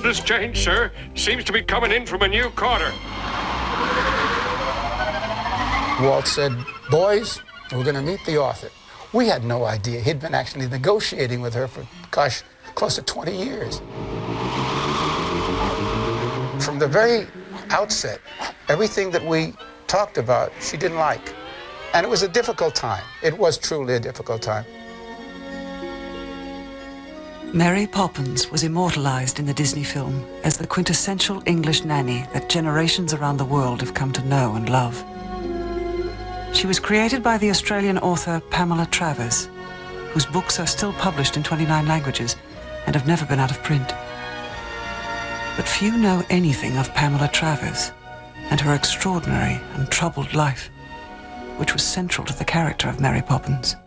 this change, sir, seems to be coming in from a new quarter. Walt said, boys, we're going to meet the author. We had no idea. He'd been actually negotiating with her for, gosh, close to 20 years. From the very outset, everything that we talked about, she didn't like. And it was a difficult time. It was truly a difficult time. Mary Poppins was immortalized in the Disney film as the quintessential English nanny that generations around the world have come to know and love. She was created by the Australian author Pamela Travers, whose books are still published in 29 languages and have never been out of print. But few know anything of Pamela Travers and her extraordinary and troubled life, which was central to the character of Mary Poppins.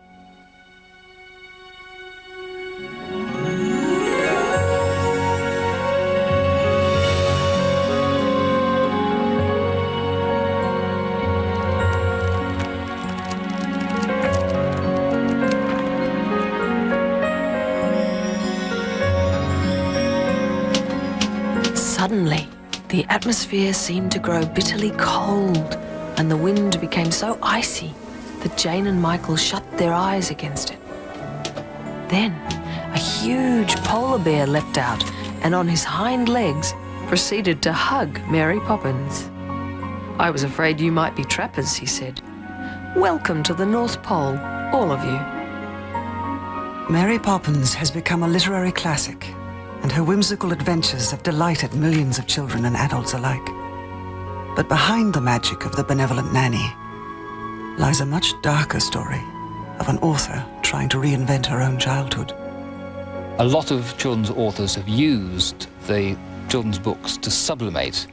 Suddenly, the atmosphere seemed to grow bitterly cold, and the wind became so icy that Jane and Michael shut their eyes against it. Then, a huge polar bear leapt out, and on his hind legs proceeded to hug Mary Poppins. "I was afraid you might be trappers," he said. "Welcome to the North Pole, all of you." Mary Poppins has become a literary classic, and her whimsical adventures have delighted millions of children and adults alike. But behind the magic of the benevolent nanny lies a much darker story of an author trying to reinvent her own childhood. A lot of children's authors have used the children's books to sublimate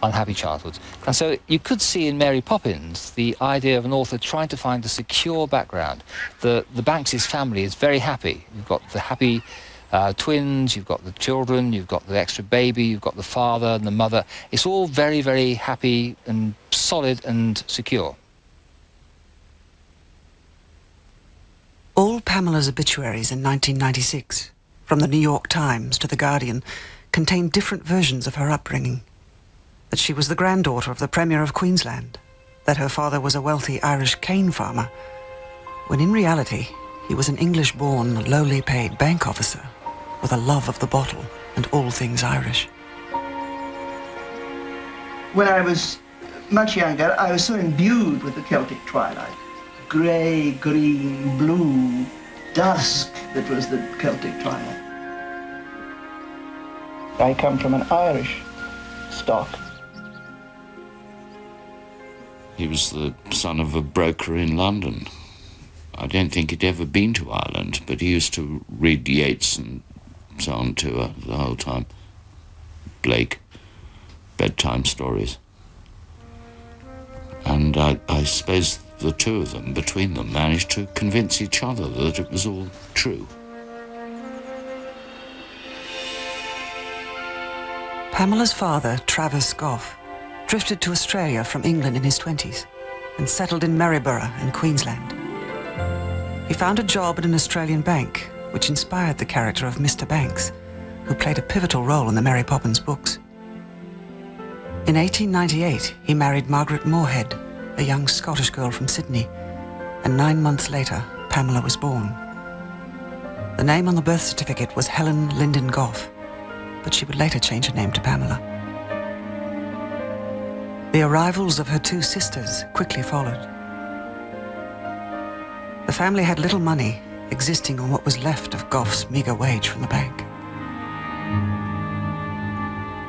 unhappy childhoods. And so you could see in Mary Poppins the idea of an author trying to find a secure background. The Banks' family is very happy. You've got the happy twins, you've got the children, you've got the extra baby, you've got the father and the mother. It's all very, very happy and solid and secure. All Pamela's obituaries in 1996, from the New York Times to the Guardian, contained different versions of her upbringing. That she was the granddaughter of the Premier of Queensland, that her father was a wealthy Irish cane farmer, when in reality he was an English-born, lowly paid bank officer with a love of the bottle and all things Irish. When I was much younger, I was so imbued with the Celtic twilight. Grey, green, blue, dusk, that was the Celtic twilight. I come from an Irish stock. He was the son of a broker in London. I don't think he'd ever been to Ireland, but he used to read Yeats and so on to her the whole time. Blake, bedtime stories. And I suppose the two of them, between them, managed to convince each other that it was all true. Pamela's father, Travers Goff, drifted to Australia from England in his 20s and settled in Maryborough in Queensland. He found a job at an Australian bank, which inspired the character of Mr. Banks, who played a pivotal role in the Mary Poppins books. In 1898, he married Margaret Moorhead, a young Scottish girl from Sydney, and 9 months later, Pamela was born. The name on the birth certificate was Helen Linden Goff, but she would later change her name to Pamela. The arrivals of her two sisters quickly followed. The family had little money, existing on what was left of Goff's meagre wage from the bank.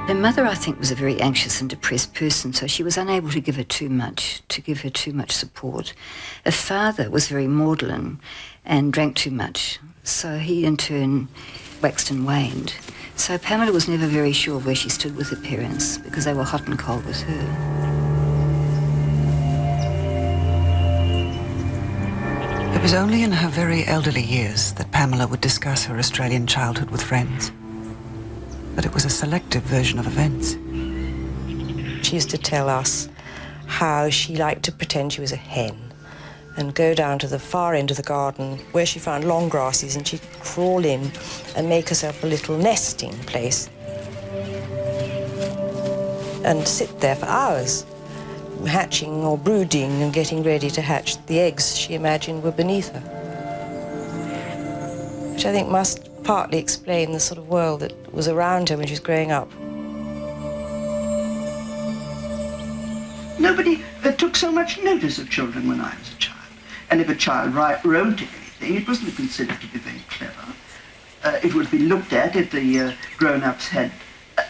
Her mother, I think, was a very anxious and depressed person, so she was unable to give her too much support. Her father was very maudlin and drank too much, so he in turn waxed and waned. So Pamela was never very sure where she stood with her parents, because they were hot and cold with her. It was only in her very elderly years that Pamela would discuss her Australian childhood with friends. But it was a selective version of events. She used to tell us how she liked to pretend she was a hen and go down to the far end of the garden where she found long grasses, and she'd crawl in and make herself a little nesting place. and sit there for hours, hatching or brooding and getting ready to hatch the eggs she imagined were beneath her. Which I think must partly explain the sort of world that was around her when she was growing up. Nobody took so much notice of children when I was a child. And if a child wrote anything, it wasn't considered to be very clever. It would be looked at if the grown-ups had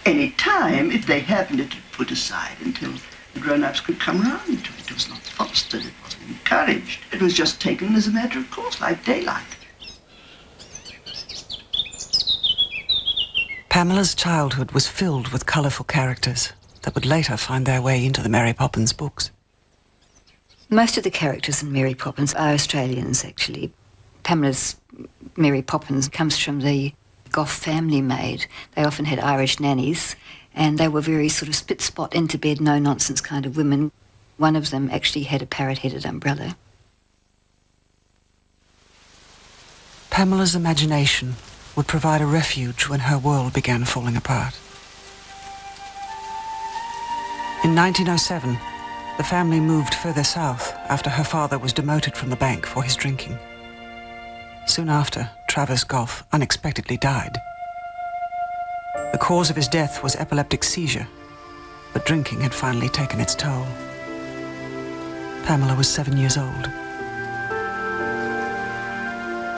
any time. If they hadn't, it would put aside until the grown-ups could come round to it. It was not fostered, it wasn't encouraged. It was just taken as a matter of course, like daylight. Pamela's childhood was filled with colourful characters that would later find their way into the Mary Poppins books. Most of the characters in Mary Poppins are Australians, actually. Pamela's Mary Poppins comes from the Gough family maid. They often had Irish nannies, and they were very sort of spit-spot, into-bed, no-nonsense kind of women. One of them actually had a parrot-headed umbrella. Pamela's imagination would provide a refuge when her world began falling apart. In 1907, the family moved further south after her father was demoted from the bank for his drinking. Soon after, Travers Gough unexpectedly died. The cause of his death was epileptic seizure, but drinking had finally taken its toll. Pamela was 7 years old.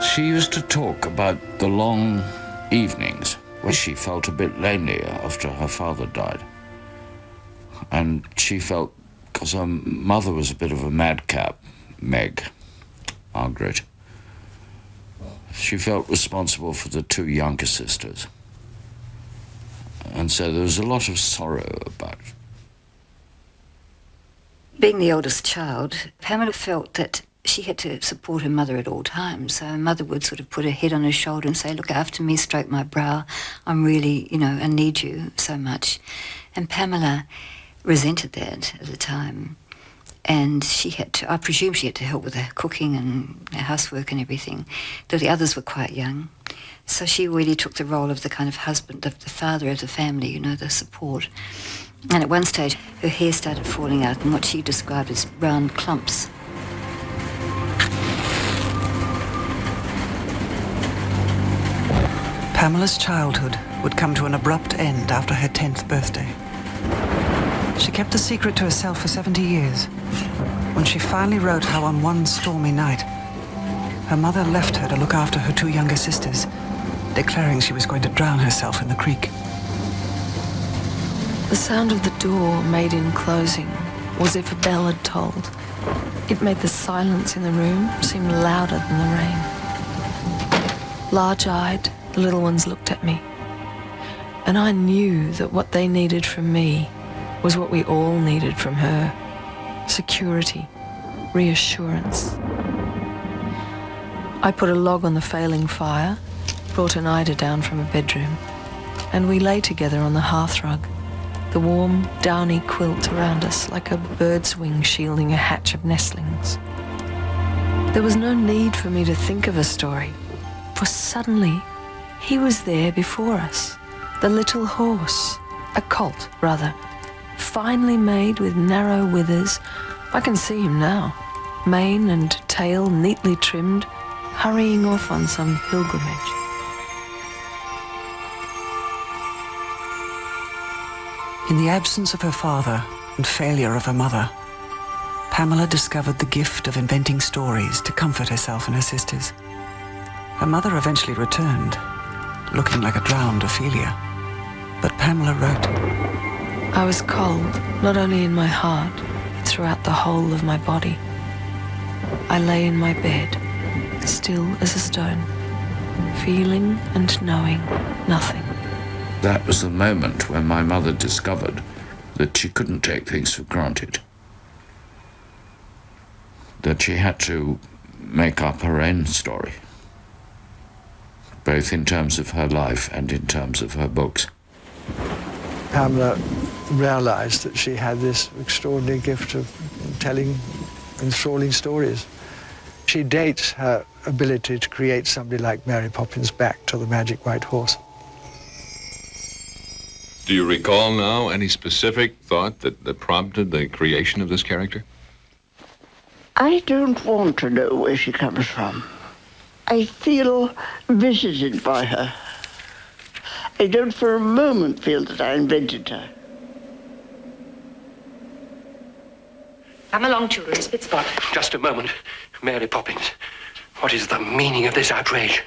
She used to talk about the long evenings where she felt a bit lonely after her father died. And she felt, because her mother was a bit of a madcap, Margaret, she felt responsible for the two younger sisters. And so there was a lot of sorrow about it. Being the eldest child, Pamela felt that she had to support her mother at all times. So her mother would sort of put her head on her shoulder and say, look after me, stroke my brow. I'm really, I need you so much. And Pamela resented that at the time. And she had to, I presume she had to help with her cooking and her housework and everything, though the others were quite young. So she really took the role of the kind of husband, of the father of the family, the support. And at one stage, her hair started falling out in what she described as round clumps. Pamela's childhood would come to an abrupt end after her 10th birthday. She kept the secret to herself for 70 years. When she finally wrote how on one stormy night, her mother left her to look after her two younger sisters, declaring she was going to drown herself in the creek. The sound of the door made in closing was if a bell had tolled. It made the silence in the room seem louder than the rain. Large-eyed, the little ones looked at me, and I knew that what they needed from me was what we all needed from her: security, reassurance. I put a log on the failing fire, brought an Ida down from a bedroom, and we lay together on the hearthrug, the warm, downy quilt around us like a bird's wing shielding a hatch of nestlings. There was no need for me to think of a story, for suddenly he was there before us, the little horse, a colt rather, finely made with narrow withers. I can see him now, mane and tail neatly trimmed, hurrying off on some pilgrimage. In the absence of her father and failure of her mother, Pamela discovered the gift of inventing stories to comfort herself and her sisters. Her mother eventually returned, looking like a drowned Ophelia. But Pamela wrote, I was cold, not only in my heart, but throughout the whole of my body. I lay in my bed, still as a stone, feeling and knowing nothing. That was the moment when my mother discovered that she couldn't take things for granted, that she had to make up her own story, both in terms of her life and in terms of her books. Pamela realized that she had this extraordinary gift of telling enthralling stories. She dates her ability to create somebody like Mary Poppins back to the magic white horse. Do you recall now any specific thought that prompted the creation of this character? I don't want to know where she comes from. I feel visited by her. I don't for a moment feel that I invented her. Come along, children, it's Spot. Just a moment. Mary Poppins, what is the meaning of this outrage?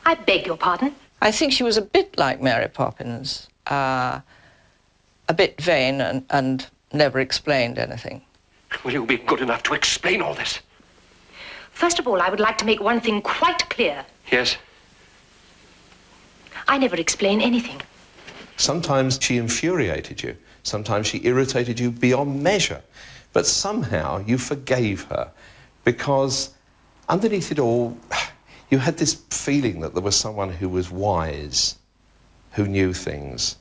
I beg your pardon? I think she was a bit like Mary Poppins, a bit vain and never explained anything. Will you be good enough to explain all this? First of all, I would like to make one thing quite clear. Yes? I never explain anything. Sometimes she infuriated you. Sometimes she irritated you beyond measure. But somehow you forgave her because underneath it all, you had this feeling that there was someone who was wise, who knew things.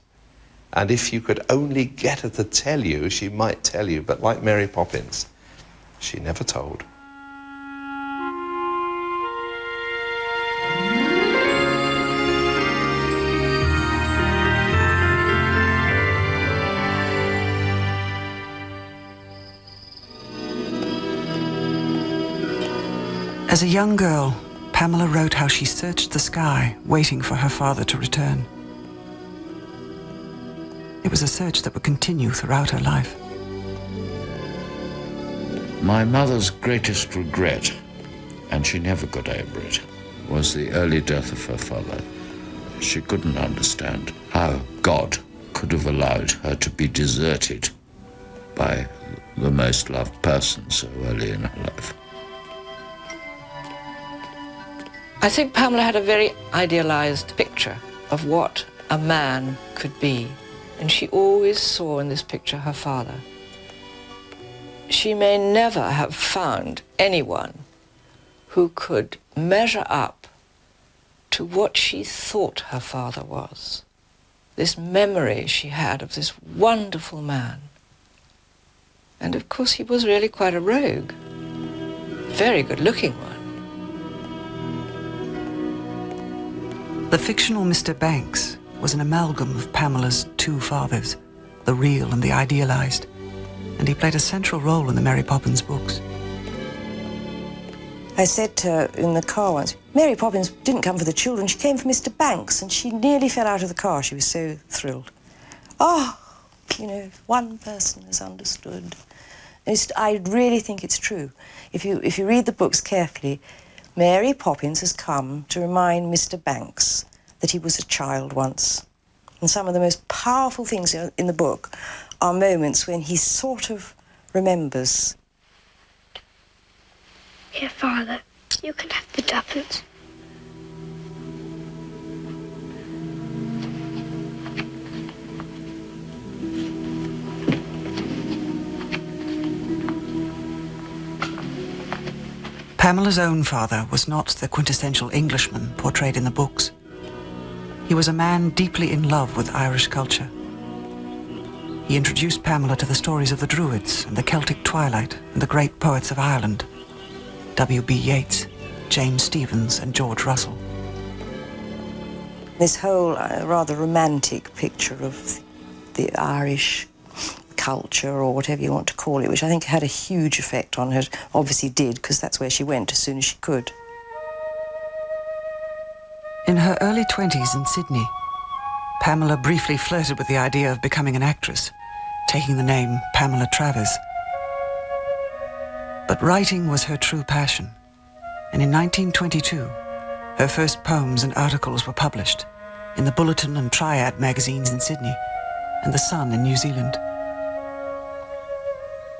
And if you could only get her to tell you, she might tell you. But like Mary Poppins, she never told. As a young girl, Pamela wrote how she searched the sky, waiting for her father to return. It was a search that would continue throughout her life. My mother's greatest regret, and she never got over it, was the early death of her father. She couldn't understand how God could have allowed her to be deserted by the most loved person so early in her life. I think Pamela had a very idealized picture of what a man could be, and she always saw in this picture her father. She may never have found anyone who could measure up to what she thought her father was. This memory she had of this wonderful man. And of course he was really quite a rogue, very good-looking one. The fictional Mr. Banks was an amalgam of Pamela's two fathers, the real and the idealized, and he played a central role in the Mary Poppins books. I said to her in the car once, Mary Poppins didn't come for the children, she came for Mr. Banks, and she nearly fell out of the car. She was so thrilled. Oh, you know, if one person has understood. I really think it's true. If you read the books carefully, Mary Poppins has come to remind Mr. Banks that he was a child once. And some of the most powerful things in the book are moments when he sort of remembers. Here, Father, you can have the tuppence. Pamela's own father was not the quintessential Englishman portrayed in the books. He was a man deeply in love with Irish culture. He introduced Pamela to the stories of the Druids and the Celtic Twilight and the great poets of Ireland, W.B. Yeats, James Stephens and George Russell. This whole rather romantic picture of the Irish culture, or whatever you want to call it, which I think had a huge effect on her, obviously did, because that's where she went as soon as she could. In her early 20s in Sydney, Pamela briefly flirted with the idea of becoming an actress, taking the name Pamela Travers. But writing was her true passion, and in 1922, her first poems and articles were published in the Bulletin and Triad magazines in Sydney and The Sun in New Zealand.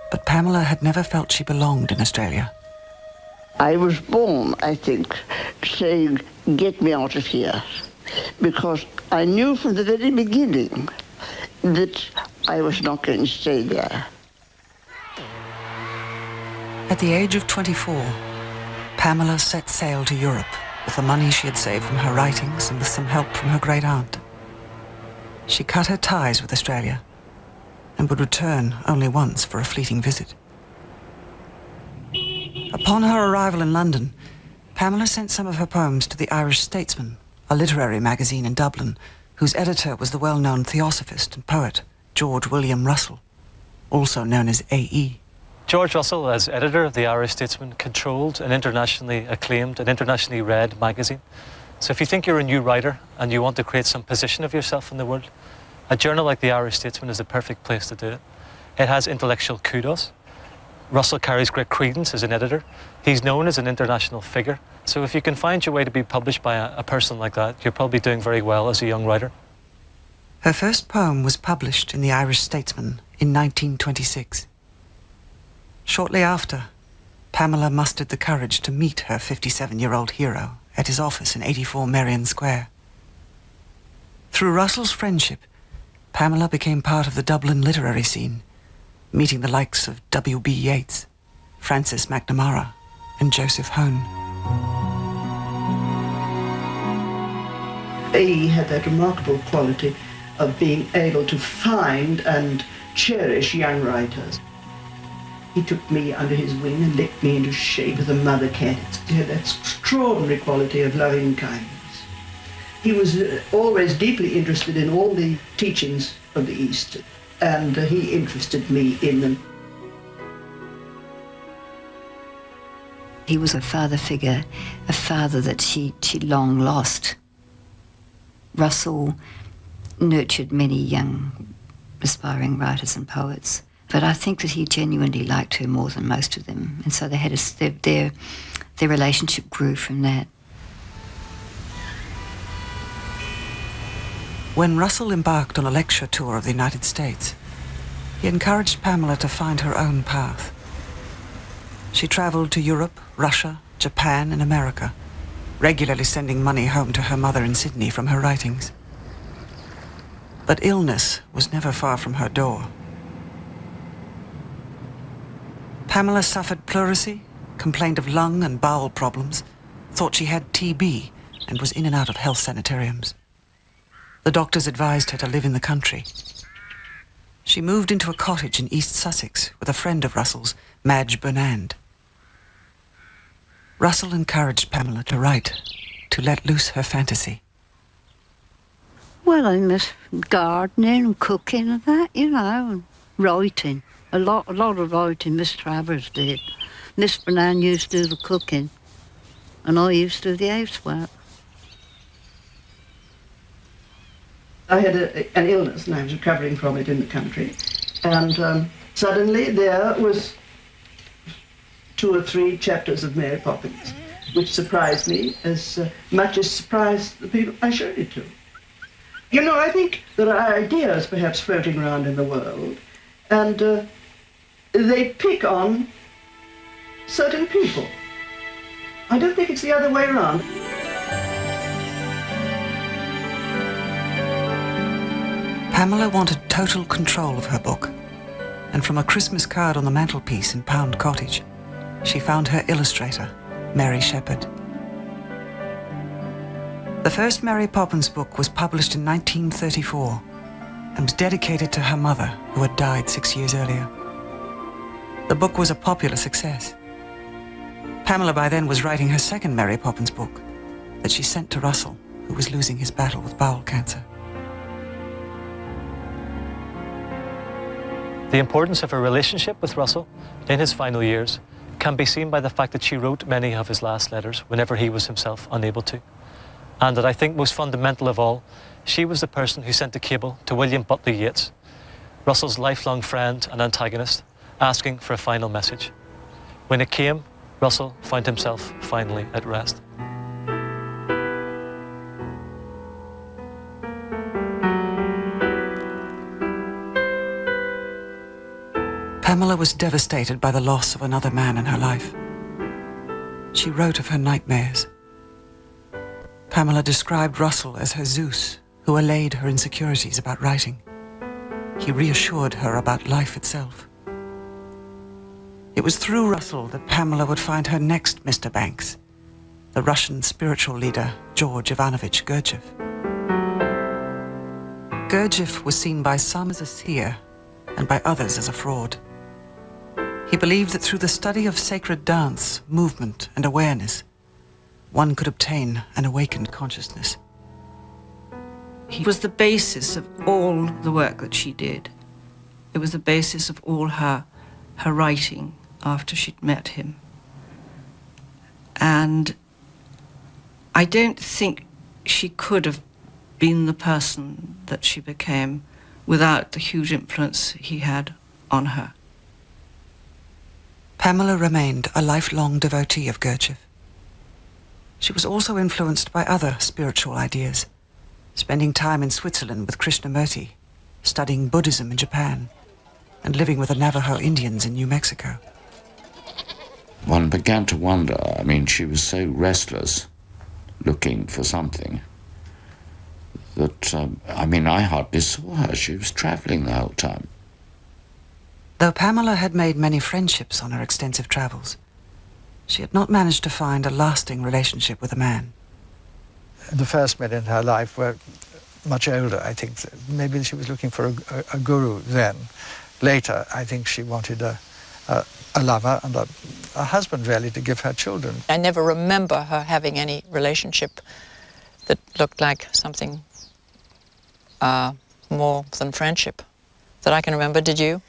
But Pamela had never felt she belonged in Australia. I was born, I think, saying, get me out of here, because I knew from the very beginning that I was not going to stay there. At the age of 24, Pamela set sail to Europe with the money she had saved from her writings and with some help from her great aunt. She cut her ties with Australia and would return only once for a fleeting visit. Upon her arrival in London, Pamela sent some of her poems to the Irish Statesman, a literary magazine in Dublin, whose editor was the well-known theosophist and poet George William Russell, also known as A.E. George Russell, as editor of the Irish Statesman, controlled an internationally acclaimed and internationally read magazine. So if you think you're a new writer and you want to create some position of yourself in the world, a journal like the Irish Statesman is the perfect place to do it. It has intellectual kudos. Russell carries great credence as an editor. He's known as an international figure. So if you can find your way to be published by a person like that, you're probably doing very well as a young writer. Her first poem was published in the Irish Statesman in 1926. Shortly after, Pamela mustered the courage to meet her 57-year-old hero at his office in 84 Merrion Square. Through Russell's friendship, Pamela became part of the Dublin literary scene, meeting the likes of W.B. Yeats, Francis McNamara, and Joseph Hone. He had that remarkable quality of being able to find and cherish young writers. He took me under his wing and licked me into shape as a mother cat. He had that extraordinary quality of loving kindness. He was always deeply interested in all the teachings of the East, and he interested me in them. He was a father figure, a father that she long lost. Russell nurtured many young aspiring writers and poets, but I think that he genuinely liked her more than most of them, and so they had their relationship grew from that. When Russell embarked on a lecture tour of the United States, he encouraged Pamela to find her own path. She traveled to Europe, Russia, Japan, and America, regularly sending money home to her mother in Sydney from her writings. But illness was never far from her door. Pamela suffered pleurisy, complained of lung and bowel problems, thought she had TB, and was in and out of health sanitariums. The doctors advised her to live in the country. She moved into a cottage in East Sussex with a friend of Russell's, Madge Burnand. Russell encouraged Pamela to write, to let loose her fantasy. Well, I miss gardening and cooking and that, you know, and writing. A lot of writing Miss Travers did. Miss Burnand used to do the cooking, and I used to do the housework. I had an illness and I was recovering from it in the country, and suddenly there was 2 or 3 chapters of Mary Poppins, which surprised me as much as surprised the people I showed it to. You know, I think there are ideas perhaps floating around in the world, and they pick on certain people. I don't think it's the other way around. Pamela wanted total control of her book, and from a Christmas card on the mantelpiece in Pound Cottage, she found her illustrator, Mary Shepherd. The first Mary Poppins book was published in 1934 and was dedicated to her mother, who had died 6 years earlier. The book was a popular success. Pamela by then was writing her second Mary Poppins book that she sent to Russell, who was losing his battle with bowel cancer. The importance of her relationship with Russell in his final years can be seen by the fact that she wrote many of his last letters whenever he was himself unable to. And that I think most fundamental of all, she was the person who sent a cable to William Butler Yeats, Russell's lifelong friend and antagonist, asking for a final message. When it came, Russell found himself finally at rest. Pamela was devastated by the loss of another man in her life. She wrote of her nightmares. Pamela described Russell as her Zeus, who allayed her insecurities about writing. He reassured her about life itself. It was through Russell that Pamela would find her next Mr. Banks, the Russian spiritual leader George Ivanovich Gurdjieff. Gurdjieff was seen by some as a seer and by others as a fraud. He believed that through the study of sacred dance, movement, and awareness, one could obtain an awakened consciousness. He was the basis of all the work that she did. It was the basis of all her writing after she'd met him. And I don't think she could have been the person that she became without the huge influence he had on her. Pamela remained a lifelong devotee of Gurdjieff. She was also influenced by other spiritual ideas, spending time in Switzerland with Krishnamurti, studying Buddhism in Japan, and living with the Navajo Indians in New Mexico. One began to wonder, I mean, she was so restless, looking for something, that, I hardly saw her. She was travelling the whole time. Though Pamela had made many friendships on her extensive travels, she had not managed to find a lasting relationship with a man. The first men in her life were much older, I think. Maybe she was looking for a guru then. Later, I think she wanted a lover and a husband, really, to give her children. I never remember her having any relationship that looked like something more than friendship that I can remember. Did you?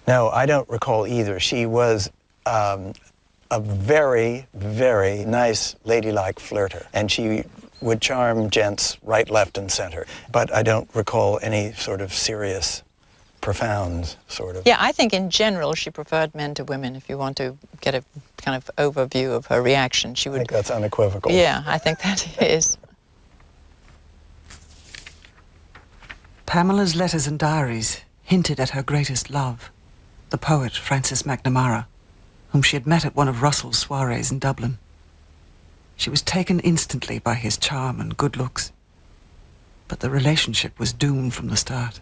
No, I don't recall either. She was a very, very nice, ladylike flirter, and she would charm gents right, left, and center. But I don't recall any sort of serious, profound sort of... Yeah, I think in general she preferred men to women. If you want to get a kind of overview of her reaction, she would... I think that's unequivocal. Yeah, I think that is. Pamela's letters and diaries hinted at her greatest love, the poet Francis McNamara, whom she had met at one of Russell's soirees in Dublin. She was taken instantly by his charm and good looks, but the relationship was doomed from the start.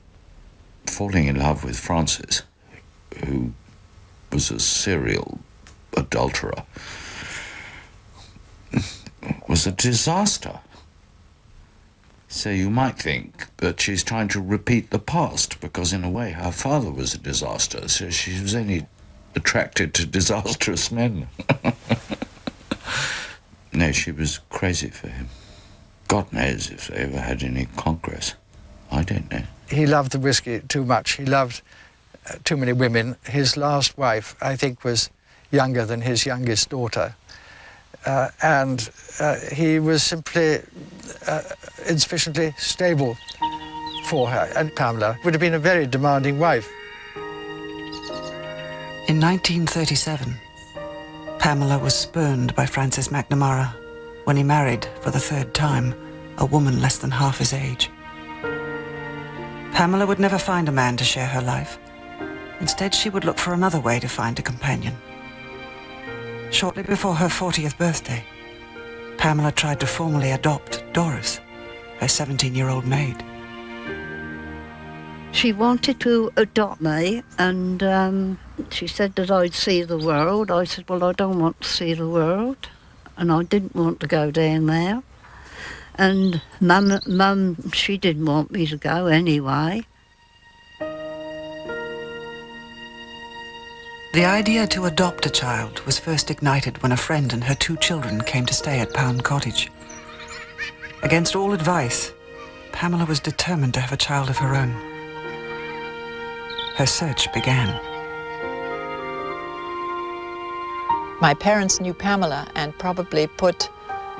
Falling in love with Francis, who was a serial adulterer, was a disaster. So you might think that she's trying to repeat the past, because in a way her father was a disaster, so she was only attracted to disastrous men. No, she was crazy for him. God knows if they ever had any congress. I don't know. He loved the whiskey too much. He loved too many women. His last wife, I think, was younger than his youngest daughter. And he was simply insufficiently stable for her. And Pamela would have been a very demanding wife. In 1937, Pamela was spurned by Francis McNamara when he married, for the third time, a woman less than half his age. Pamela would never find a man to share her life. Instead, she would look for another way to find a companion. Shortly before her 40th birthday, Pamela tried to formally adopt Doris, her 17-year-old maid. She wanted to adopt me, and she said that I'd see the world. I said, well, I don't want to see the world, and I didn't want to go down there. And Mum, she didn't want me to go anyway. The idea to adopt a child was first ignited when a friend and her 2 children came to stay at Pound Cottage. Against all advice, Pamela was determined to have a child of her own. Her search began. My parents knew Pamela and probably put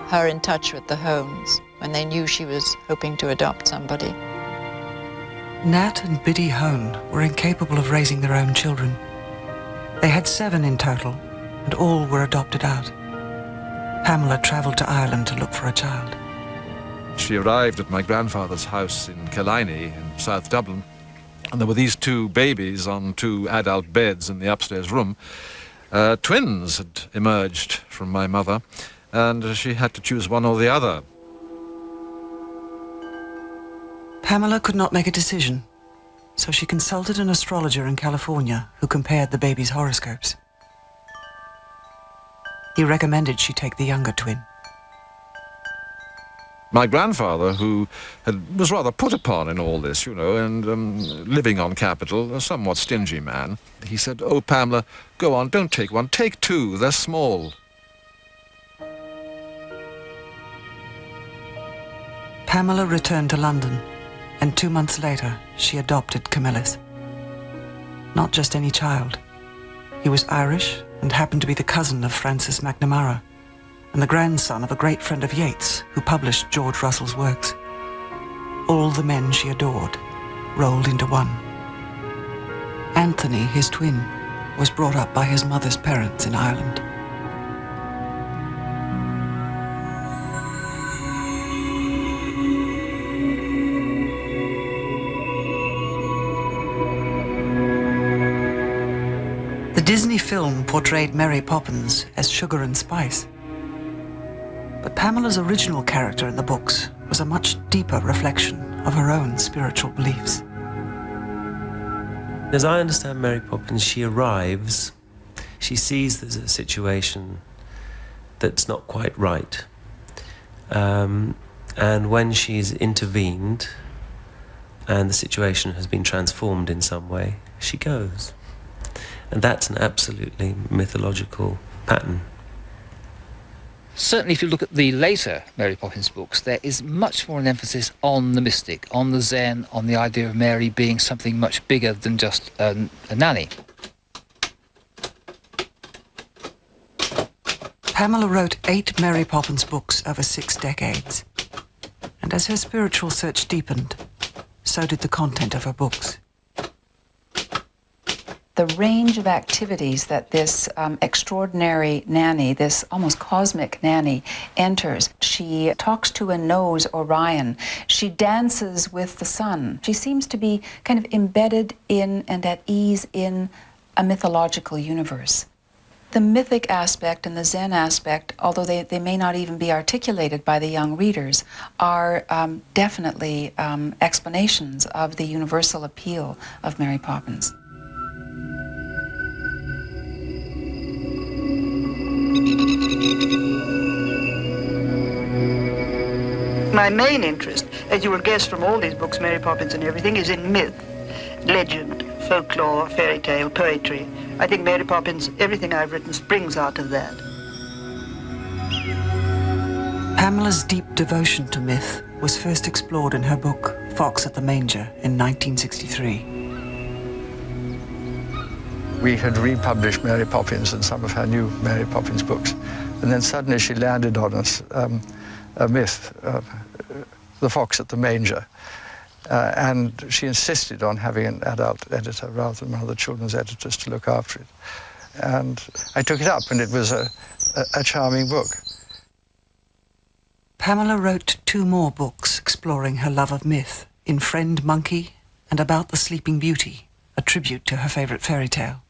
her in touch with the Hones when they knew she was hoping to adopt somebody. Nat and Biddy Hone were incapable of raising their own children. They had 7 in total, and all were adopted out. Pamela travelled to Ireland to look for a child. She arrived at my grandfather's house in Killiney in South Dublin, and there were these 2 babies on 2 adult beds in the upstairs room. Twins had emerged from my mother, and she had to choose one or the other. Pamela could not make a decision, so she consulted an astrologer in California who compared the babies' horoscopes. He recommended she take the younger twin. My grandfather, who was rather put upon in all this, you know, and living on capital, a somewhat stingy man, he said, "Oh, Pamela, go on, don't take one, take 2, they're small." Pamela returned to London and 2 months later she adopted Camillus. Not just any child. He was Irish and happened to be the cousin of Francis McNamara and the grandson of a great friend of Yeats who published George Russell's works. All the men she adored rolled into one. Anthony, his twin, was brought up by his mother's parents in Ireland. The Disney film portrayed Mary Poppins as sugar and spice. But Pamela's original character in the books was a much deeper reflection of her own spiritual beliefs. As I understand Mary Poppins, she arrives, she sees there's a situation that's not quite right. And when she's intervened and the situation has been transformed in some way, she goes. And that's an absolutely mythological pattern. Certainly, if you look at the later Mary Poppins books, there is much more an emphasis on the mystic, on the Zen, on the idea of Mary being something much bigger than just a nanny. Pamela wrote 8 Mary Poppins books over 6 decades. And as her spiritual search deepened, so did the content of her books. The range of activities that this extraordinary nanny, this almost cosmic nanny, enters. She talks to and knows Orion. She dances with the sun. She seems to be kind of embedded in and at ease in a mythological universe. The mythic aspect and the Zen aspect, although they may not even be articulated by the young readers, are definitely explanations of the universal appeal of Mary Poppins. My main interest, as you will guess from all these books, Mary Poppins and everything, is in myth, legend, folklore, fairy tale, poetry. I think Mary Poppins, everything I've written springs out of that. Pamela's deep devotion to myth was first explored in her book, Fox at the Manger, in 1963. We had republished Mary Poppins and some of her new Mary Poppins books, and then suddenly she landed on us a myth, The Fox at the Manger, and she insisted on having an adult editor rather than one of the children's editors to look after it. And I took it up, and it was a charming book. Pamela wrote 2 more books exploring her love of myth, In Friend Monkey and About the Sleeping Beauty, a tribute to her favourite fairy tale.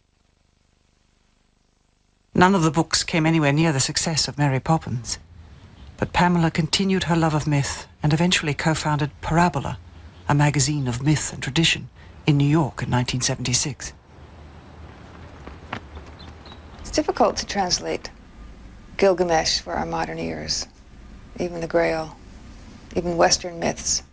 None of the books came anywhere near the success of Mary Poppins, but Pamela continued her love of myth and eventually co-founded Parabola, a magazine of myth and tradition, in New York in 1976. It's difficult to translate Gilgamesh for our modern ears, even the Grail, even Western myths.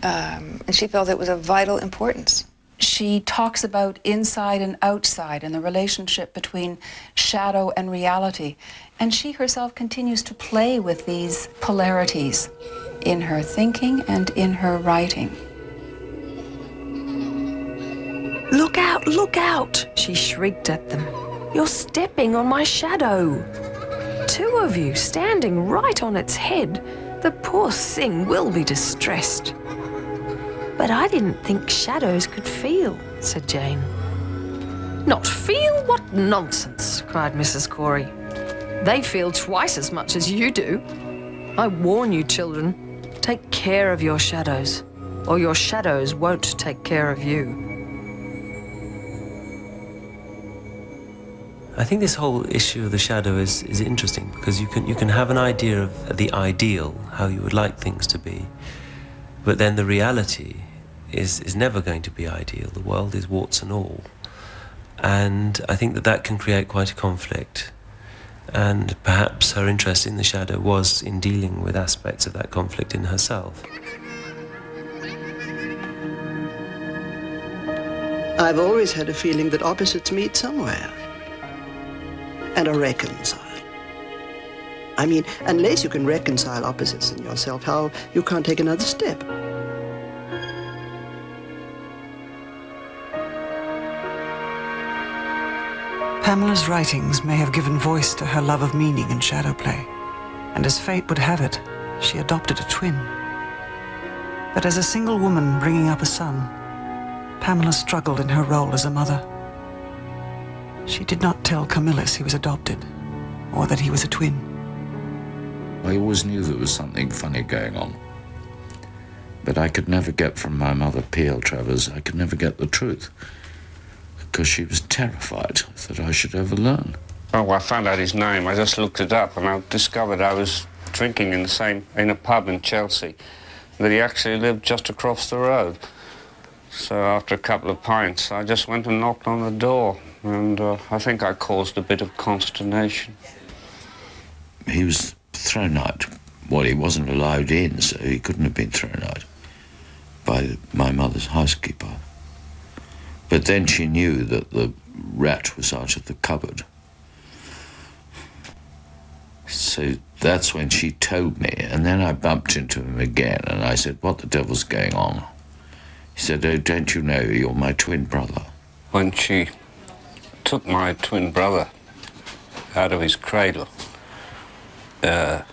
And she felt it was of vital importance. She talks about inside and outside and the relationship between shadow and reality. And she herself continues to play with these polarities in her thinking and in her writing. Look out, look out, she shrieked at them. You're stepping on my shadow. 2 of you standing right on its head. The poor thing will be distressed. But I didn't think shadows could feel, said Jane. Not feel? What nonsense, cried Mrs. Corey. They feel twice as much as you do. I warn you, children, take care of your shadows, or your shadows won't take care of you. I think this whole issue of the shadow is interesting because you can have an idea of the ideal, how you would like things to be, but then the reality is never going to be ideal. The world is warts and all. And I think that can create quite a conflict. And perhaps her interest in the shadow was in dealing with aspects of that conflict in herself. I've always had a feeling that opposites meet somewhere and are reconciled. I mean, unless you can reconcile opposites in yourself, you can't take another step. Pamela's writings may have given voice to her love of meaning and shadow play, and as fate would have it, she adopted a twin. But as a single woman bringing up a son, Pamela struggled in her role as a mother. She did not tell Camillus he was adopted, or that he was a twin. I always knew there was something funny going on. But I could never get from my mother, P.L. Travers, I could never get the truth. Because she was terrified that I should ever learn. Oh, I found out his name. I just looked it up and I discovered I was drinking in a pub in Chelsea, that he actually lived just across the road. So after a couple of pints, I just went and knocked on the door, and I think I caused a bit of consternation. He was thrown out. Well, he wasn't allowed in, so he couldn't have been thrown out by my mother's housekeeper. But then she knew that the rat was out of the cupboard. So that's when she told me, and then I bumped into him again, and I said, "What the devil's going on?" He said, "Oh, don't you know, you're my twin brother." When she took my twin brother out of his cradle, you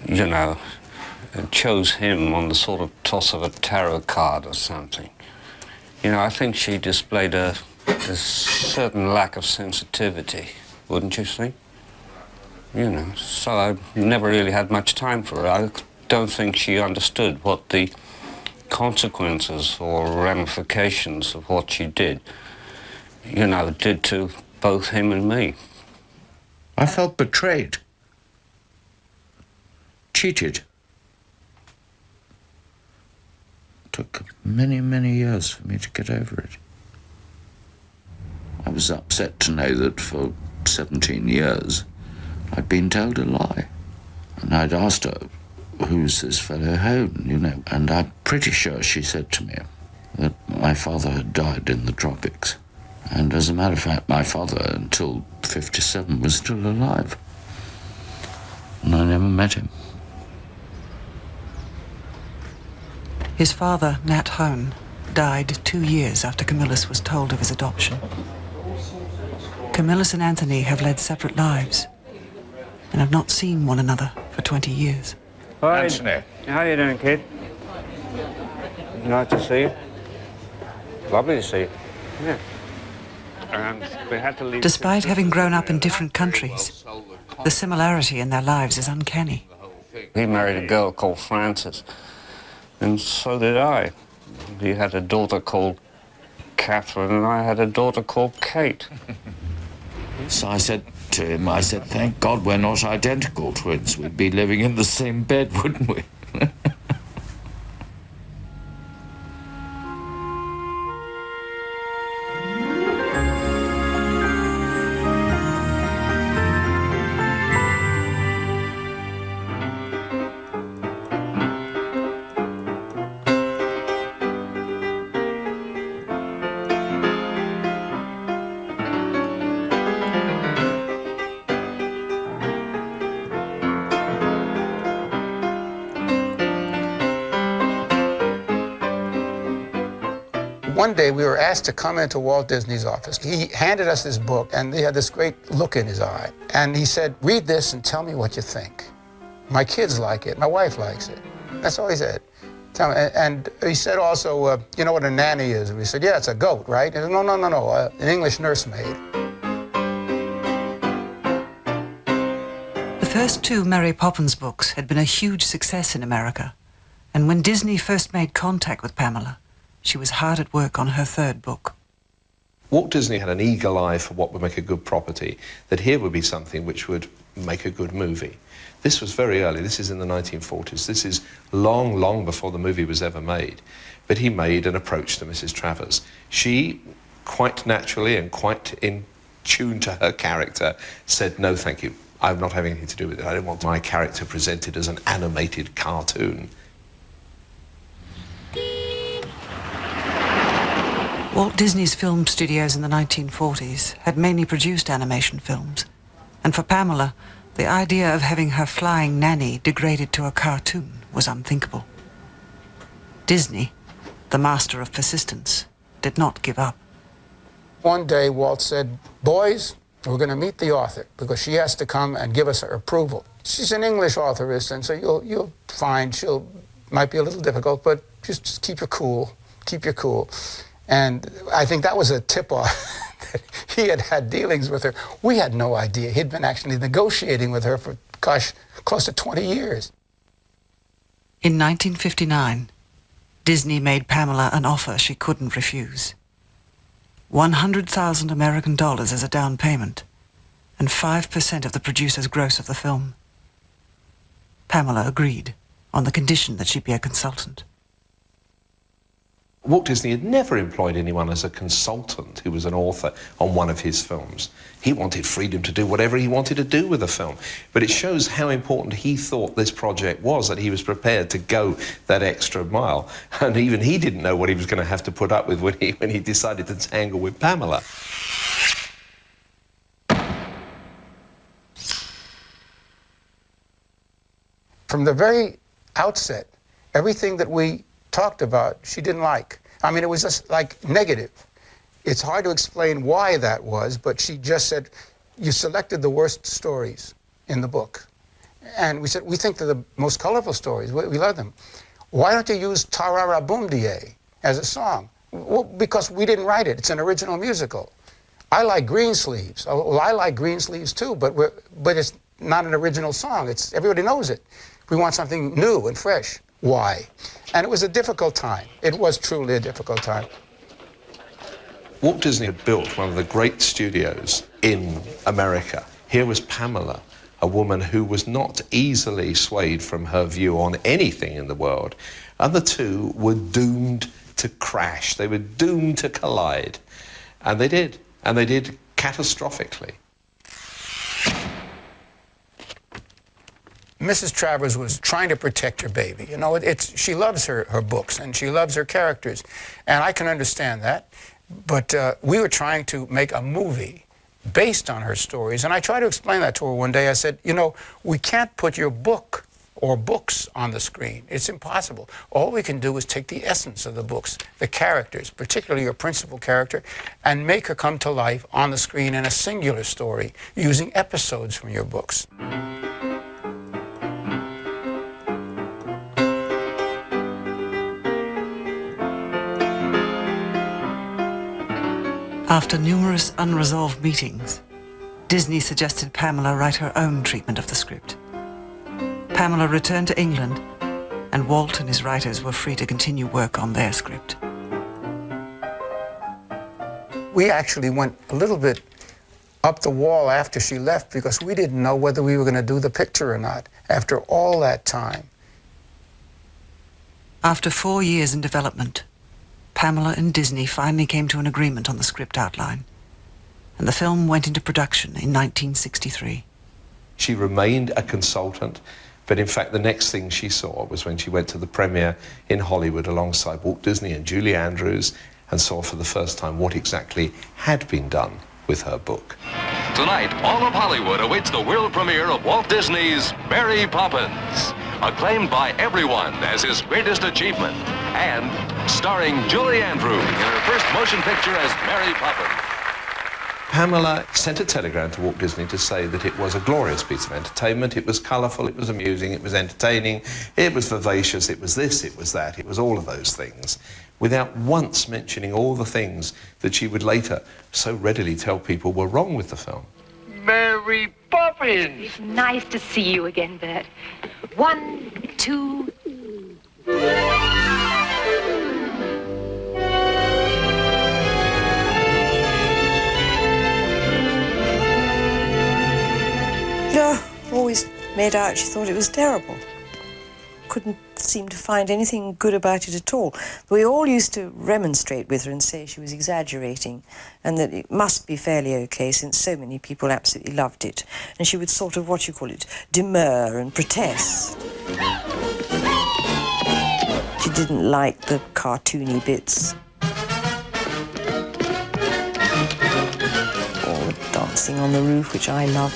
know, and chose him on the sort of toss of a tarot card or something, you know, I think she displayed a certain lack of sensitivity, wouldn't you think? You know, so I never really had much time for her. I don't think she understood what the consequences or ramifications of what she did, you know, did to both him and me. I felt betrayed. Cheated. It took many, many years for me to get over it. I was upset to know that for 17 years I'd been told a lie. And I'd asked her, "Who's this fellow Hone?" you know, and I'm pretty sure she said to me that my father had died in the tropics. And as a matter of fact, my father, until 57, was still alive. And I never met him. His father, Nat Hone, died 2 years after Camillus was told of his adoption. Camillus and Anthony have led separate lives and have not seen one another for 20 years. Hi, Anthony. How you doing, kid? Nice to see you. Lovely to see you. Yeah. And we had to leave. Despite having grown up in different countries, the similarity in their lives is uncanny. He married a girl called Frances, and so did I. He had a daughter called Catherine, and I had a daughter called Kate. So I said to him, I said, "Thank God we're not identical twins. We'd be living in the same bed, wouldn't we?" One day we were asked to come into Walt Disney's office. He handed us this book, and he had this great look in his eye. And he said, "Read this and tell me what you think. My kids like it. My wife likes it." That's all he said. Tell me. And he said also, "You know what a nanny is?" And we said, "Yeah, it's a goat, right?" He said, "No, an English nursemaid." The first 2 Mary Poppins books had been a huge success in America, and when Disney first made contact with Pamela, she was hard at work on her 3rd book. Walt Disney had an eagle eye for what would make a good property, that here would be something which would make a good movie. This was very early. This is in the 1940s. This is long, long before the movie was ever made. But he made an approach to Mrs. Travers. She, quite naturally and quite in tune to her character, said, "No, thank you. I'm not having anything to do with it. I don't want my character presented as an animated cartoon." Walt Disney's film studios in the 1940s had mainly produced animation films, and for Pamela, the idea of having her flying nanny degraded to a cartoon was unthinkable. Disney, the master of persistence, did not give up. One day, Walt said, boys, we're going to meet the author because she has to come and give us her approval. She's an English authoress, and so you'll find might be a little difficult, but just keep your cool, keep your cool. And I think that was a tip-off. He had had dealings with her. We had no idea. He'd been actually negotiating with her for, gosh, close to 20 years. In 1959, Disney made Pamela an offer she couldn't refuse. 100,000 American dollars as a down payment, and 5% of the producer's gross of the film. Pamela agreed, on the condition that she be a consultant. Walt Disney had never employed anyone as a consultant who was an author on one of his films. He wanted freedom to do whatever he wanted to do with a film. But it shows how important he thought this project was, that he was prepared to go that extra mile. And even he didn't know what he was going to have to put up with when he decided to tangle with Pamela. From the very outset, everything that we talked about, she didn't like. I mean, it was just like negative. It's hard to explain why that was, but she just said, you selected the worst stories in the book. And we said, we think they're the most colorful stories. We love them. Why don't you use Tarara Boom Die as a song? Well, because we didn't write it. It's an original musical. I like Greensleeves. Well, I like Greensleeves too, but it's not an original song. Everybody knows it. We want something new and fresh. Why? And it was a difficult time. It was truly a difficult time. Walt Disney had built one of the great studios in America. Here was Pamela, a woman who was not easily swayed from her view on anything in the world. And the two were doomed to crash. They were doomed to collide. And they did. And they did catastrophically. Mrs. Travers was trying to protect her baby. You know, she loves her books and she loves her characters. And I can understand that. But we were trying to make a movie based on her stories. And I tried to explain that to her one day. I said, you know, we can't put your book or books on the screen. It's impossible. All we can do is take the essence of the books, the characters, particularly your principal character, and make her come to life on the screen in a singular story using episodes from your books. After numerous unresolved meetings, Disney suggested Pamela write her own treatment of the script. Pamela returned to England, and Walt and his writers were free to continue work on their script. We actually went a little bit up the wall after she left because we didn't know whether we were going to do the picture or not after all that time. After 4 years in development, Pamela and Disney finally came to an agreement on the script outline, and the film went into production in 1963. She remained a consultant, but in fact the next thing she saw was when she went to the premiere in Hollywood alongside Walt Disney and Julie Andrews and saw for the first time what exactly had been done with her book. Tonight, all of Hollywood awaits the world premiere of Walt Disney's Mary Poppins, acclaimed by everyone as his greatest achievement, and starring Julie Andrews in her first motion picture as Mary Poppins. Pamela sent a telegram to Walt Disney to say that it was a glorious piece of entertainment. It was colourful, it was amusing, it was entertaining, it was vivacious, it was this, it was that, it was all of those things, without once mentioning all the things that she would later so readily tell people were wrong with the film. Mary Poppins! It's nice to see you again, Bert. 1, 2... No, always made out she thought it was terrible. Couldn't seem to find anything good about it at all. We all used to remonstrate with her and say she was exaggerating and that it must be fairly okay since so many people absolutely loved it. And she would sort of, demur and protest. She didn't like the cartoony bits. Or the dancing on the roof, which I loved.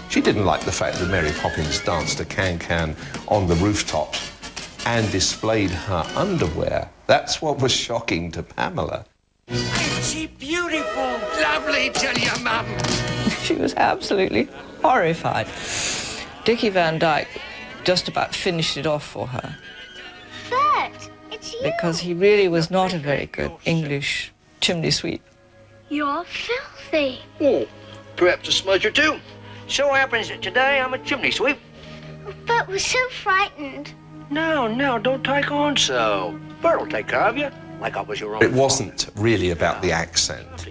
She didn't like the fact that Mary Poppins danced a can-can on the rooftop and displayed her underwear, that's what was shocking to Pamela. Isn't she beautiful? Lovely, tell your mum. She was absolutely horrified. Dickie Van Dyke just about finished it off for her. Bert, it's you. Because he really was not a very good English chimney sweep. You're filthy. Oh, perhaps a smudger too. So happens that today I'm a chimney sweep. Bert was so frightened. No, don't take on so. Bert will take care of you, like I was your own. It wasn't really about the accent.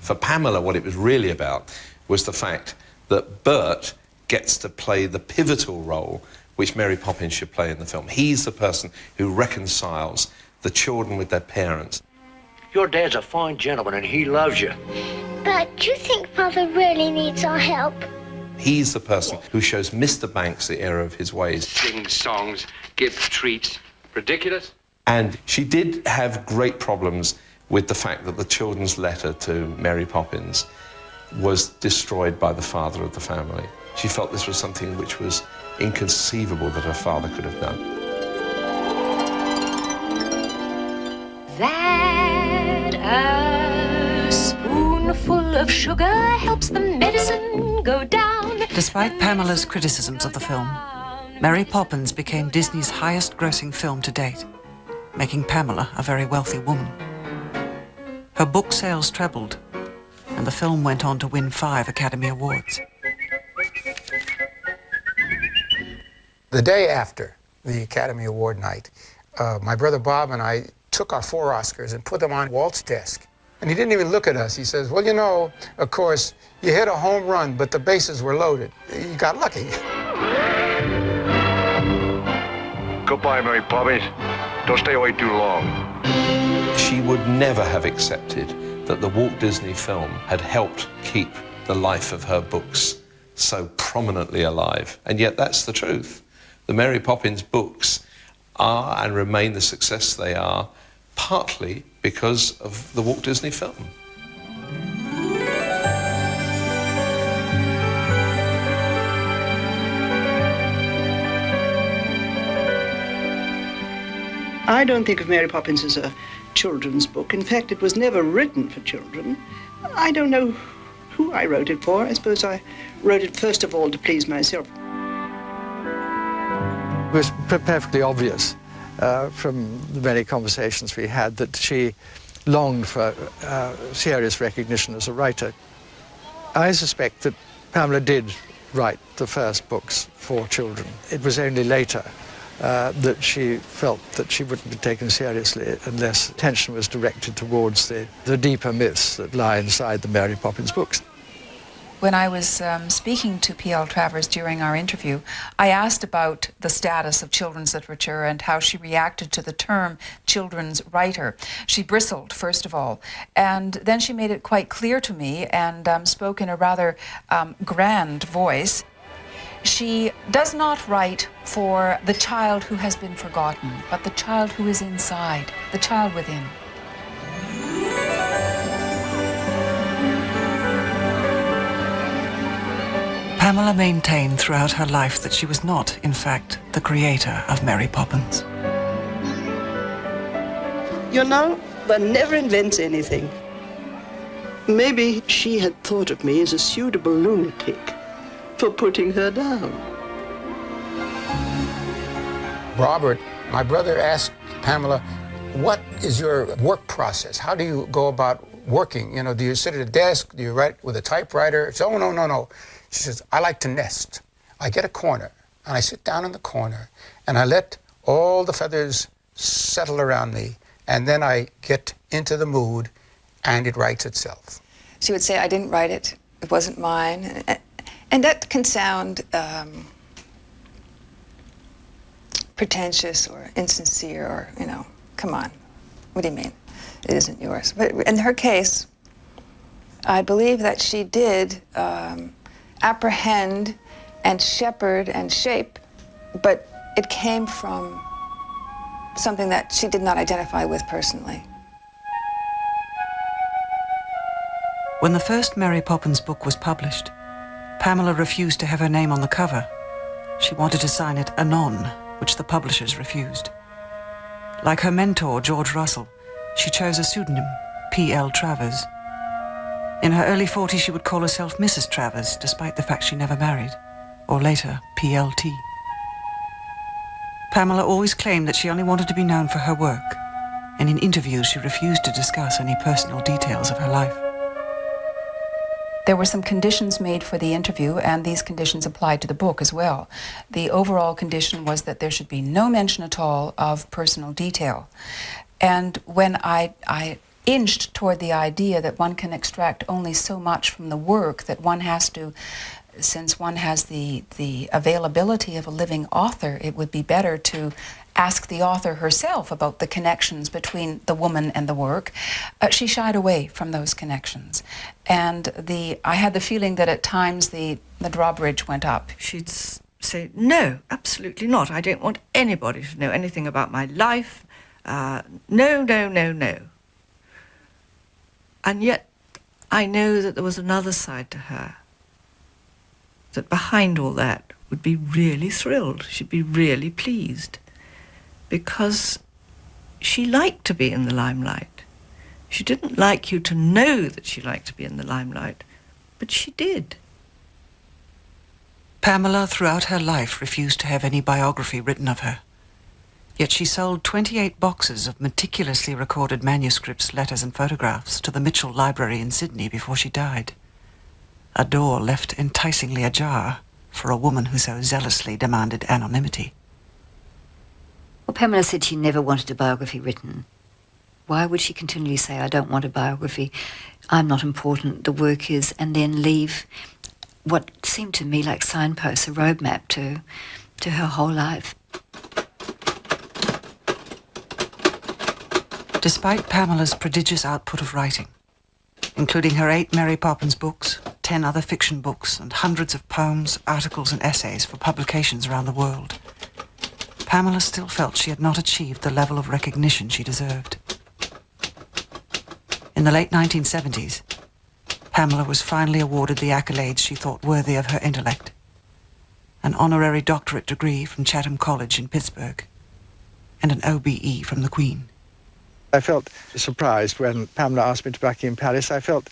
For Pamela, what it was really about was the fact that Bert gets to play the pivotal role which Mary Poppins should play in the film. He's the person who reconciles the children with their parents. Your dad's a fine gentleman and he loves you. But do you think Mother really needs our help? He's the person who shows Mr. Banks the error of his ways. Sing songs, give treats. Ridiculous? And she did have great problems with the fact that the children's letter to Mary Poppins was destroyed by the father of the family. She felt this was something which was inconceivable that her father could have done. That a spoonful of sugar helps the medicine go down. Despite Pamela's criticisms of the film, Mary Poppins became Disney's highest-grossing film to date, making Pamela a very wealthy woman. Her book sales trebled, and the film went on to win 5 Academy Awards. The day after the Academy Award night, my brother Bob and I took our 4 Oscars and put them on Walt's desk. And he didn't even look at us. He says, well, you know, of course, you hit a home run, but the bases were loaded. You got lucky. Goodbye, Mary Poppins. Don't stay away too long. She would never have accepted that the Walt Disney film had helped keep the life of her books so prominently alive. And yet that's the truth. The Mary Poppins books are and remain the success they are partly because of the Walt Disney film. I don't think of Mary Poppins as a children's book. In fact, it was never written for children. I don't know who I wrote it for. I suppose I wrote it first of all to please myself. It was perfectly obvious from the many conversations we had that she longed for serious recognition as a writer. I suspect that Pamela did write the first books for children. It was only later that she felt that she wouldn't be taken seriously unless attention was directed towards the deeper myths that lie inside the Mary Poppins books. When I was speaking to P.L. Travers during our interview, I asked about the status of children's literature and how she reacted to the term children's writer. She bristled, first of all, and then she made it quite clear to me and spoke in a rather grand voice. She does not write for the child who has been forgotten, but the child who is inside, the child within. Pamela maintained throughout her life that she was not, in fact, the creator of Mary Poppins. You know, one never invents anything. Maybe she had thought of me as a suitable lunatic for putting her down. Robert, my brother, asked Pamela, what is your work process? How do you go about working? You know, do you sit at a desk? Do you write with a typewriter? So, oh, no. She says, I like to nest. I get a corner, and I sit down in the corner, and I let all the feathers settle around me, and then I get into the mood, and it writes itself. She would say, I didn't write it. It wasn't mine. And that can sound pretentious or insincere or, you know, come on. What do you mean? It isn't yours. But in her case, I believe that she did apprehend and shepherd and shape, but it came from something that she did not identify with personally. When the first Mary Poppins book was published, Pamela refused to have her name on the cover. She wanted to sign it Anon, which the publishers refused. Like her mentor, George Russell, she chose a pseudonym, P.L. Travers. In her early 40s, she would call herself Mrs. Travers, despite the fact she never married, or later, P.L.T. Pamela always claimed that she only wanted to be known for her work, and in interviews she refused to discuss any personal details of her life. There were some conditions made for the interview, and these conditions applied to the book as well. The overall condition was that there should be no mention at all of personal detail. And when I inched toward the idea that one can extract only so much from the work, that one has to, since one has the availability of a living author, it would be better to ask the author herself about the connections between the woman and the work. She shied away from those connections. And I had the feeling that at times the drawbridge went up. She'd say, no, absolutely not. I don't want anybody to know anything about my life. No, no, no, no. And yet I know that there was another side to her, that behind all that would be really thrilled. She'd be really pleased, because she liked to be in the limelight. She didn't like you to know that she liked to be in the limelight, but she did. Pamela, throughout her life, refused to have any biography written of her. Yet she sold 28 boxes of meticulously recorded manuscripts, letters and photographs to the Mitchell Library in Sydney before she died. A door left enticingly ajar for a woman who so zealously demanded anonymity. Well, Pamela said she never wanted a biography written. Why would she continually say, I don't want a biography, I'm not important, the work is, and then leave what seemed to me like signposts, a roadmap to her whole life? Despite Pamela's prodigious output of writing, including her 8 Mary Poppins books, 10 other fiction books, and hundreds of poems, articles and essays for publications around the world, Pamela still felt she had not achieved the level of recognition she deserved. In the late 1970s, Pamela was finally awarded the accolades she thought worthy of her intellect: an honorary doctorate degree from Chatham College in Pittsburgh, and an OBE from the Queen. I felt surprised when Pamela asked me to Buckingham Palace. I felt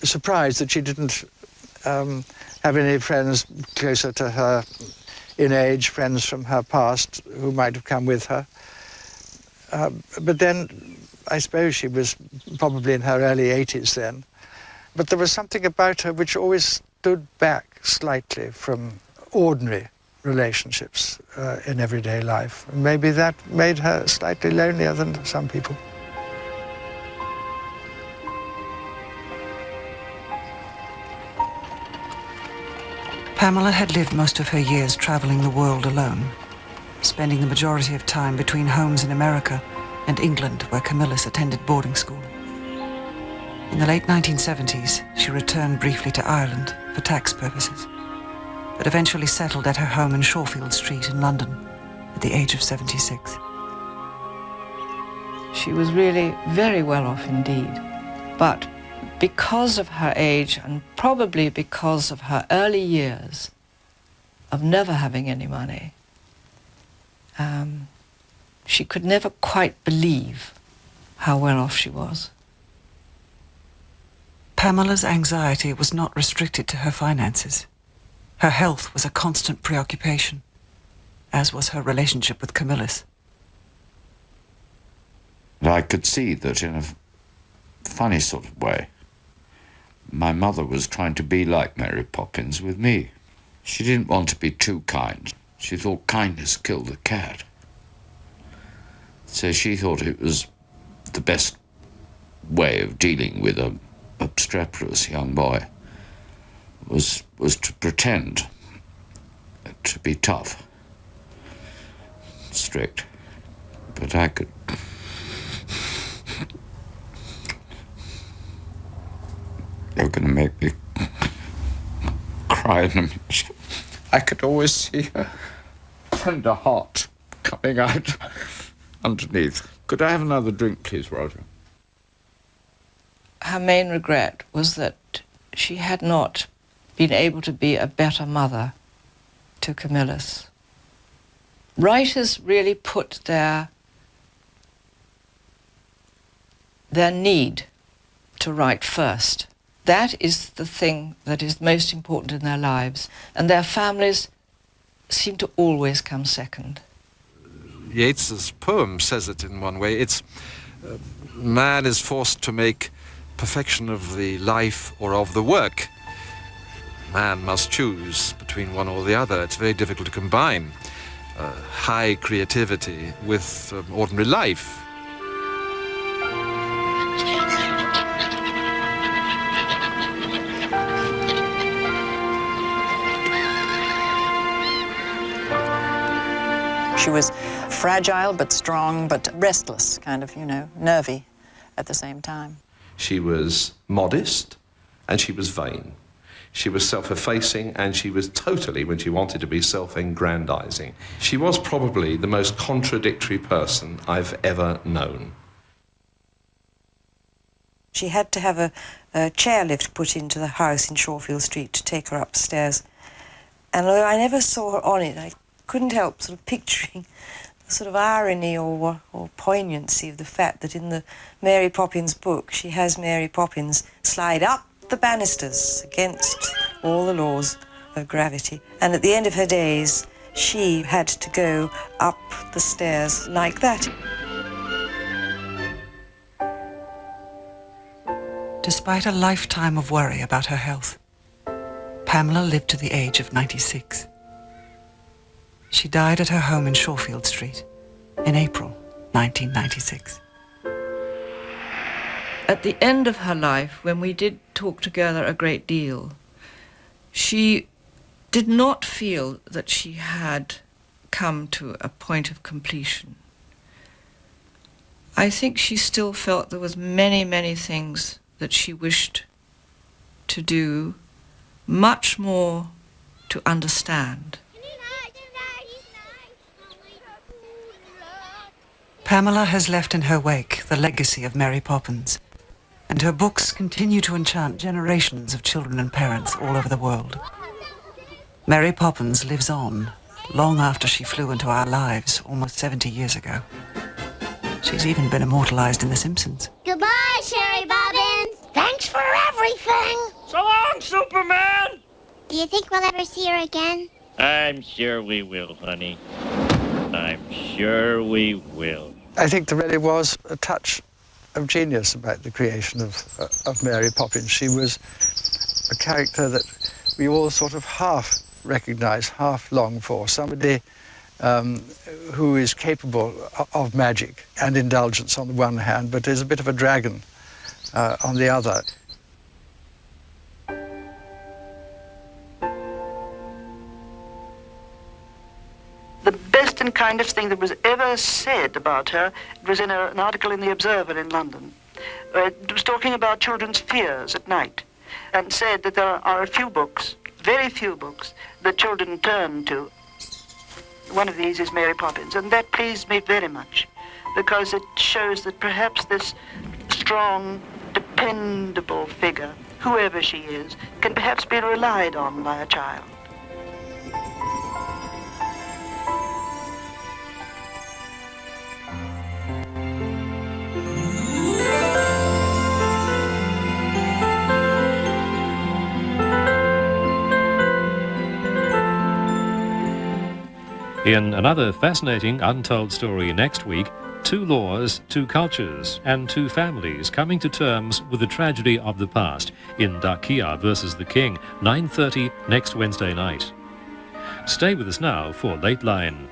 surprised that she didn't have any friends closer to her in age, friends from her past who might have come with her. But then, I suppose she was probably in her early 80s then. But there was something about her which always stood back slightly from ordinary relationships in everyday life. Maybe that made her slightly lonelier than some people. Pamela had lived most of her years traveling the world alone, spending the majority of time between homes in America and England, where Camillus attended boarding school. In the late 1970s, she returned briefly to Ireland for tax purposes, but eventually settled at her home in Shawfield Street in London at the age of 76. She was really very well off indeed, but because of her age and probably because of her early years of never having any money, she could never quite believe how well off she was. Pamela's anxiety was not restricted to her finances. Her health was a constant preoccupation, as was her relationship with Camillus. I could see that in a funny sort of way, my mother was trying to be like Mary Poppins with me. She didn't want to be too kind. She thought kindness killed the cat. So she thought it was the best way of dealing with an obstreperous young boy was to pretend to be tough, strict. But I could... You're going to make me cry in a minute. I could always see her tender heart coming out underneath. Could I have another drink, please, Roger? Her main regret was that she had not been able to be a better mother to Camillus. writers really put their need to write first. That is the thing that is most important in their lives, and their families seem to always come second. Yeats's poem says it in one way. It's man is forced to make perfection of the life or of the work. Man must choose between one or the other. It's very difficult to combine high creativity with ordinary life. She was fragile but strong but restless, kind of, you know, nervy at the same time. She was modest and she was vain. She was self-effacing and she was totally, when she wanted to be, self-aggrandizing. She was probably the most contradictory person I've ever known. She had to have a chairlift put into the house in Shawfield Street to take her upstairs. And although I never saw her on it, I couldn't help sort of picturing the sort of irony or poignancy of the fact that in the Mary Poppins book, she has Mary Poppins slide up the banisters against all the laws of gravity. And at the end of her days, she had to go up the stairs like that. Despite a lifetime of worry about her health, Pamela lived to the age of 96. She died at her home in Shawfield Street in April 1996. At the end of her life, when we did talk together a great deal, she did not feel that she had come to a point of completion. I think she still felt there was many, many things that she wished to do, much more to understand. Pamela has left in her wake the legacy of Mary Poppins, and her books continue to enchant generations of children and parents all over the world. Mary Poppins lives on, long after she flew into our lives almost 70 years ago. She's even been immortalized in The Simpsons. Goodbye, Sherry Bobbins. Thanks for everything. So long, Superman! Do you think we'll ever see her again? I'm sure we will, honey. I'm sure we will. I think there really was a touch of genius about the creation of Mary Poppins. She was a character that we all sort of half recognize, half long for. Somebody who is capable of magic and indulgence on the one hand, but is a bit of a dragon on the other. The best and kindest thing that was ever said about her was in an article in the Observer in London. It was talking about children's fears at night, and said that there are a few books, very few books, that children turn to. One of these is Mary Poppins, and that pleased me very much, because it shows that perhaps this strong, dependable figure, whoever she is, can perhaps be relied on by a child. In another fascinating untold story next week, two laws, two cultures, and two families coming to terms with the tragedy of the past in Dakia versus the King, 9:30 next Wednesday night. Stay with us now for Late Line.